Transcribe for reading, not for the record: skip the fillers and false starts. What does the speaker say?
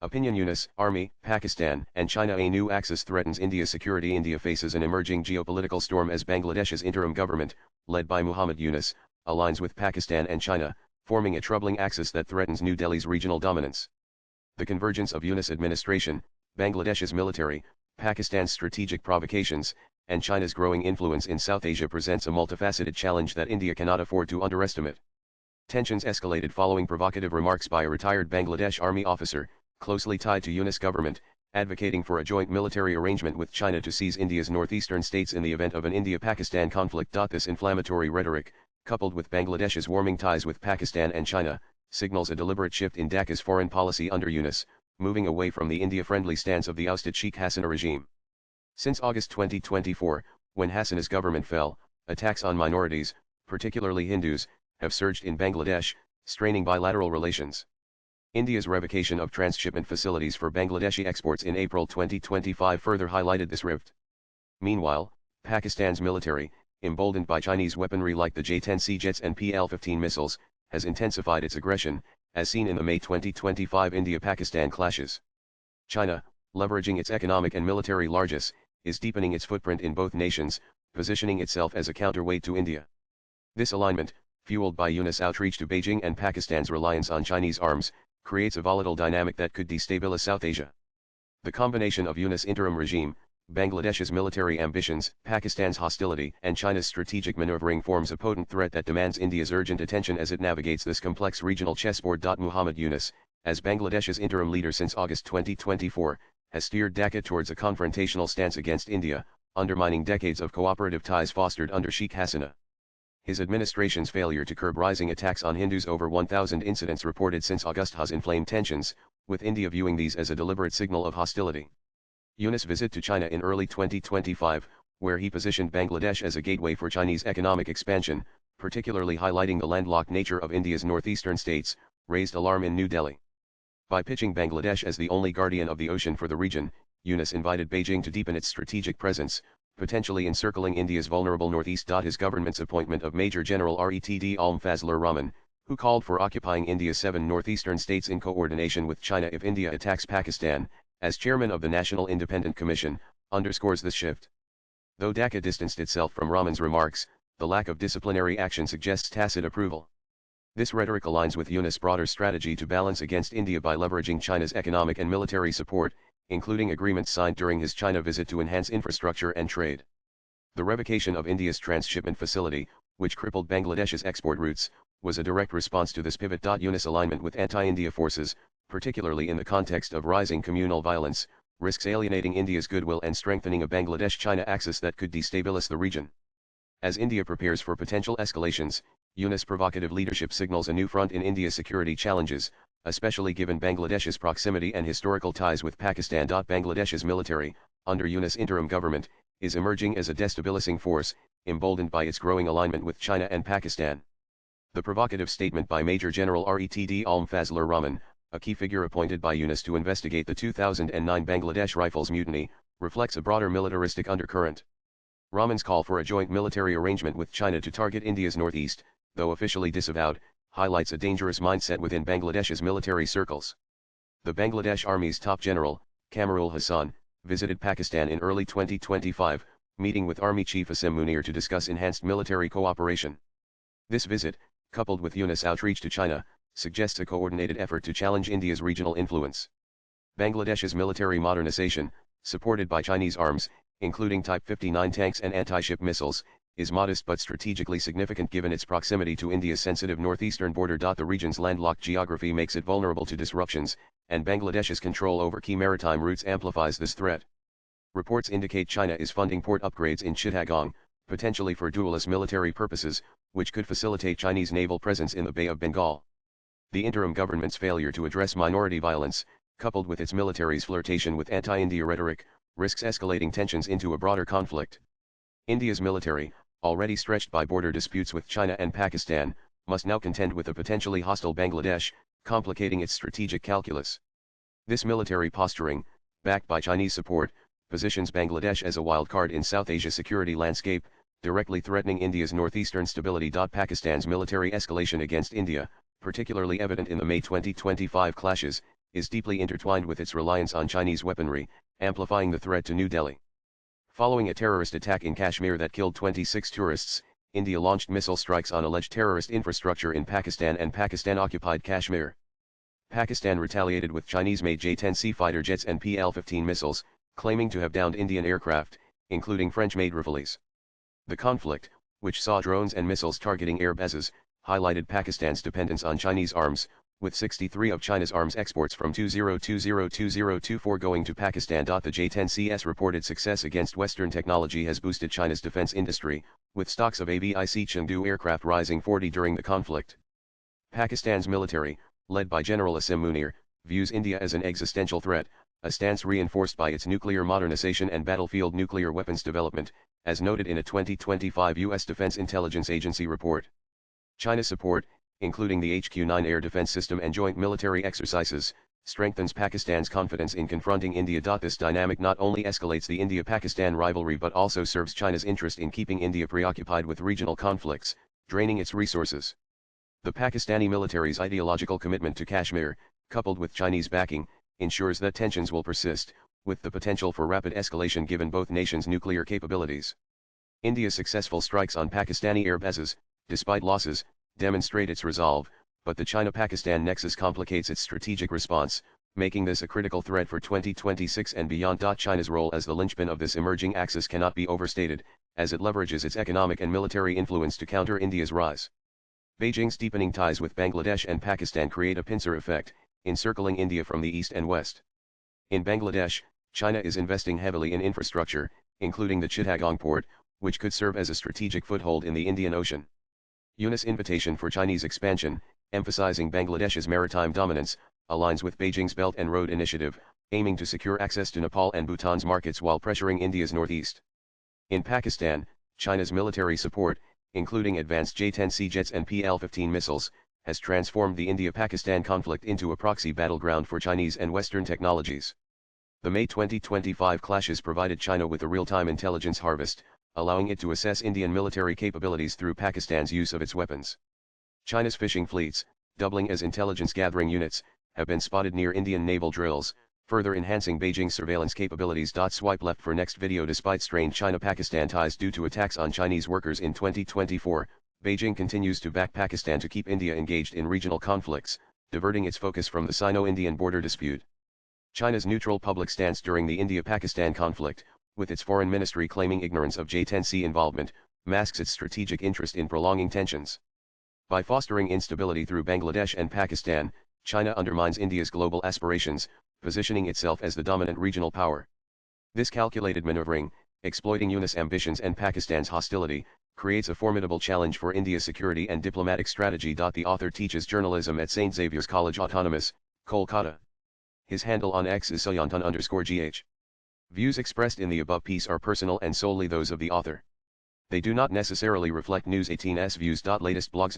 Opinion Yunus, Army, Pakistan, and China. A new axis threatens India's security. India faces an emerging geopolitical storm as Bangladesh's interim government, led by Muhammad Yunus, aligns with Pakistan and China, forming a troubling axis that threatens New Delhi's regional dominance. The convergence of Yunus administration, Bangladesh's military, Pakistan's strategic provocations, and China's growing influence in South Asia presents a multifaceted challenge that India cannot afford to underestimate. Tensions escalated following provocative remarks by a retired Bangladesh army officer, closely tied to Yunus government, advocating for a joint military arrangement with China to seize India's northeastern states in the event of an India-Pakistan conflict. This inflammatory rhetoric, coupled with Bangladesh's warming ties with Pakistan and China, signals a deliberate shift in Dhaka's foreign policy under Yunus, moving away from the India-friendly stance of the ousted Sheikh Hasina regime. Since August 2024, when Hasina's government fell, attacks on minorities, particularly Hindus, have surged in Bangladesh, straining bilateral relations. India's revocation of transshipment facilities for Bangladeshi exports in April 2025 further highlighted this rift. Meanwhile, Pakistan's military, emboldened by Chinese weaponry like the J-10C jets and PL-15 missiles, has intensified its aggression, as seen in the May 2025 India-Pakistan clashes. China, leveraging its economic and military largesse, is deepening its footprint in both nations, positioning itself as a counterweight to India. This alignment, fueled by Yunus' outreach to Beijing and Pakistan's reliance on Chinese arms, creates a volatile dynamic that could destabilize South Asia. The combination of Yunus' interim regime, Bangladesh's military ambitions, Pakistan's hostility, and China's strategic maneuvering forms a potent threat that demands India's urgent attention as it navigates this complex regional chessboard. Muhammad Yunus, as Bangladesh's interim leader since August 2024, has steered Dhaka towards a confrontational stance against India, undermining decades of cooperative ties fostered under Sheikh Hasina. His administration's failure to curb rising attacks on Hindus, over 1,000 incidents reported since August, has inflamed tensions, with India viewing these as a deliberate signal of hostility. Yunus' visit to China in early 2025, where he positioned Bangladesh as a gateway for Chinese economic expansion, particularly highlighting the landlocked nature of India's northeastern states, raised alarm in New Delhi. By pitching Bangladesh as the only guardian of the ocean for the region, Yunus invited Beijing to deepen its strategic presence, potentially encircling India's vulnerable northeast. His government's appointment of Major General Retd Alm Fazlur Rahman, who called for occupying India's 7 northeastern states in coordination with China if India attacks Pakistan, as chairman of the National Independent Commission, underscores this shift. Though Dhaka distanced itself from Rahman's remarks, the lack of disciplinary action suggests tacit approval. This rhetoric aligns with Yunus' broader strategy to balance against India by leveraging China's economic and military support, including agreements signed during his China visit to enhance infrastructure and trade. The revocation of India's transshipment facility, which crippled Bangladesh's export routes, was a direct response to this pivot. Yunus' alignment with anti-India forces, particularly in the context of rising communal violence, risks alienating India's goodwill and strengthening a Bangladesh-China axis that could destabilize the region. As India prepares for potential escalations, Yunus' provocative leadership signals a new front in India's security challenges, especially given Bangladesh's proximity and historical ties with Pakistan. Bangladesh's military, under Yunus' interim government, is emerging as a destabilizing force, emboldened by its growing alignment with China and Pakistan. The provocative statement by Major General Retd Alm Fazlur Rahman, a key figure appointed by Yunus to investigate the 2009 Bangladesh Rifles mutiny, reflects a broader militaristic undercurrent. Rahman's call for a joint military arrangement with China to target India's northeast, though officially disavowed, highlights a dangerous mindset within Bangladesh's military circles. The Bangladesh Army's top general, Kamarul Hassan, visited Pakistan in early 2025, meeting with Army Chief Asim Munir to discuss enhanced military cooperation. This visit, coupled with Yunus' outreach to China, suggests a coordinated effort to challenge India's regional influence. Bangladesh's military modernization, supported by Chinese arms, including Type 59 tanks and anti-ship missiles, is modest but strategically significant given its proximity to India's sensitive northeastern border. The region's landlocked geography makes it vulnerable to disruptions, and Bangladesh's control over key maritime routes amplifies this threat. Reports indicate China is funding port upgrades in Chittagong, potentially for dualist military purposes, which could facilitate Chinese naval presence in the Bay of Bengal. The interim government's failure to address minority violence, coupled with its military's flirtation with anti-India rhetoric, risks escalating tensions into a broader conflict. India's military, already stretched by border disputes with China and Pakistan, must now contend with a potentially hostile Bangladesh, complicating its strategic calculus. This military posturing, backed by Chinese support, positions Bangladesh as a wild card in South Asia's security landscape, directly threatening India's northeastern stability. Pakistan's military escalation against India, particularly evident in the May 2025 clashes, is deeply intertwined with its reliance on Chinese weaponry, amplifying the threat to New Delhi. Following a terrorist attack in Kashmir that killed 26 tourists, India launched missile strikes on alleged terrorist infrastructure in Pakistan and Pakistan-occupied Kashmir. Pakistan retaliated with Chinese-made J-10C fighter jets and PL-15 missiles, claiming to have downed Indian aircraft, including French-made Rafales. The conflict, which saw drones and missiles targeting air bases, highlighted Pakistan's dependence on Chinese arms, with 63 of China's arms exports from 2020-2024 going to Pakistan. The J-10C's reported success against Western technology has boosted China's defense industry, with stocks of AVIC Chengdu aircraft rising 40% during the conflict. Pakistan's military, led by General Asim Munir, views India as an existential threat, a stance reinforced by its nuclear modernization and battlefield nuclear weapons development, as noted in a 2025 U.S. Defense Intelligence Agency report. China's support, including the HQ-9 air defense system and joint military exercises, strengthens Pakistan's confidence in confronting India. This dynamic not only escalates the India-Pakistan rivalry but also serves China's interest in keeping India preoccupied with regional conflicts, draining its resources. The Pakistani military's ideological commitment to Kashmir, coupled with Chinese backing, ensures that tensions will persist, with the potential for rapid escalation given both nations' nuclear capabilities. India's successful strikes on Pakistani air bases, despite losses, demonstrate its resolve, but the China-Pakistan nexus complicates its strategic response, making this a critical threat for 2026 and beyond. China's role as the linchpin of this emerging axis cannot be overstated, as it leverages its economic and military influence to counter India's rise. Beijing's deepening ties with Bangladesh and Pakistan create a pincer effect, encircling India from the east and west. In Bangladesh, China is investing heavily in infrastructure, including the Chittagong port, which could serve as a strategic foothold in the Indian Ocean. Yunus' invitation for Chinese expansion, emphasizing Bangladesh's maritime dominance, aligns with Beijing's Belt and Road Initiative, aiming to secure access to Nepal and Bhutan's markets while pressuring India's northeast. In Pakistan, China's military support, including advanced J-10C jets and PL-15 missiles, has transformed the India-Pakistan conflict into a proxy battleground for Chinese and Western technologies. The May 2025 clashes provided China with a real-time intelligence harvest, allowing it to assess Indian military capabilities through Pakistan's use of its weapons. China's fishing fleets, doubling as intelligence-gathering units, have been spotted near Indian naval drills, further enhancing Beijing's surveillance capabilities. Swipe left for next video. Despite strained China-Pakistan ties due to attacks on Chinese workers in 2024, Beijing continues to back Pakistan to keep India engaged in regional conflicts, diverting its focus from the Sino-Indian border dispute. China's neutral public stance during the India-Pakistan conflict, with its foreign ministry claiming ignorance of J-10C involvement, masks its strategic interest in prolonging tensions. By fostering instability through Bangladesh and Pakistan, China undermines India's global aspirations, positioning itself as the dominant regional power. This calculated maneuvering, exploiting Yunus' ambitions and Pakistan's hostility, creates a formidable challenge for India's security and diplomatic strategy. The author teaches journalism at St. Xavier's College Autonomous, Kolkata. His handle on X is Sayantun_GH. Views expressed in the above piece are personal and solely those of the author. They do not necessarily reflect News 18's views. Latest blogs